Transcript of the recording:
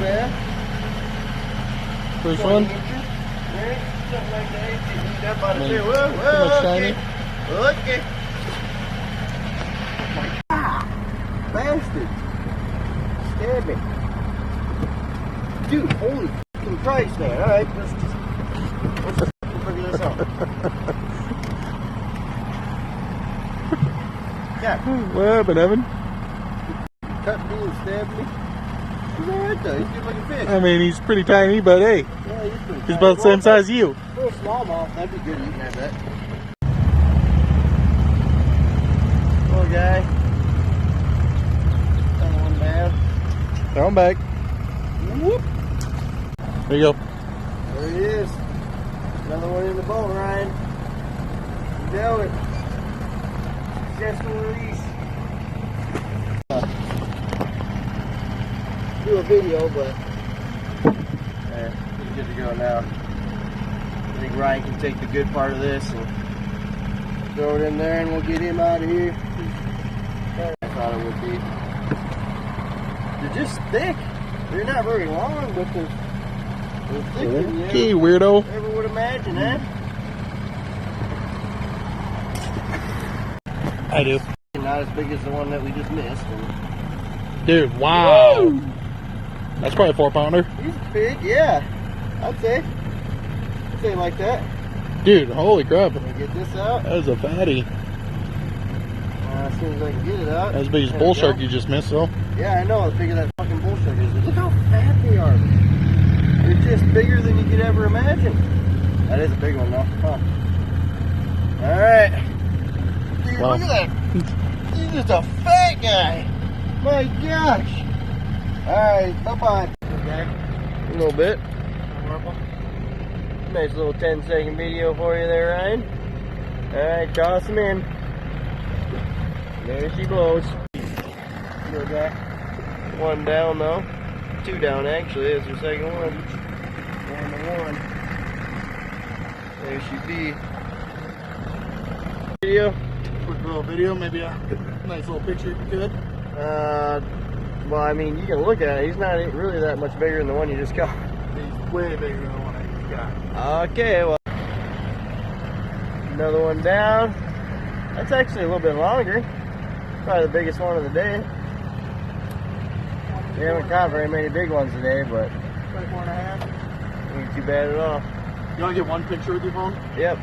man. First one? Right? Something like that. You got by the Man, tail. Whoa, too much whoa, shiny. okay. Oh my God. Bastard. Stab me. Dude, holy fucking Christ, man. Alright, let's figure this out. Yeah. What happened, Evan? Cut me and stabbed me. He's alright though, he's a good looking fish. I mean, he's pretty tiny, but hey, Yeah, he's pretty he's about the same size as you. For a smallmouth, that'd be good eating, I bet. Little guy. Another one down. Throw him back. Whoop. There you go. There he is. Another one in the boat, Ryan. You know it. Successful release. Do a video, but he's good to go now. I think Ryan can take the good part of this and throw it in there, and we'll get him out of here. I thought it would be. They're just thick. They're not very long, but they're thicker than Okay, you weirdo. ever would imagine, eh? I do. Not as big as the one that we just missed. Dude, wow. Woo! That's probably a 4-pounder. He's big, yeah. I'd say like that. Dude, holy crap. Can we get this out? That was a fatty. As soon as I can get it out. As big as bull shark you just missed, though. Yeah, I know. As big as that fucking bull shark is. Look how fat they are. They're just bigger than you could ever imagine. That is a big one, though. Huh. Alright. Dude, Wow. look at that. He's just a fat guy. My gosh. Alright, bye-bye. Okay. A little bit. Nice little 10-second video for you there, Ryan. Alright, toss him in. There she blows. Good guy. One down though. Two down actually. That's her second one. 1-1. There she be. Video. Quick little video, maybe a nice little picture if you could. Well, I mean, you can look at it. He's not really that much bigger than the one you just caught. He's way bigger than the one I just got. Okay, well. Another one down. That's actually a little bit longer. Probably the biggest one of the day. We haven't caught very many big ones today, but 24.5. ain't too bad at all. You want to get one picture with your phone? Yep.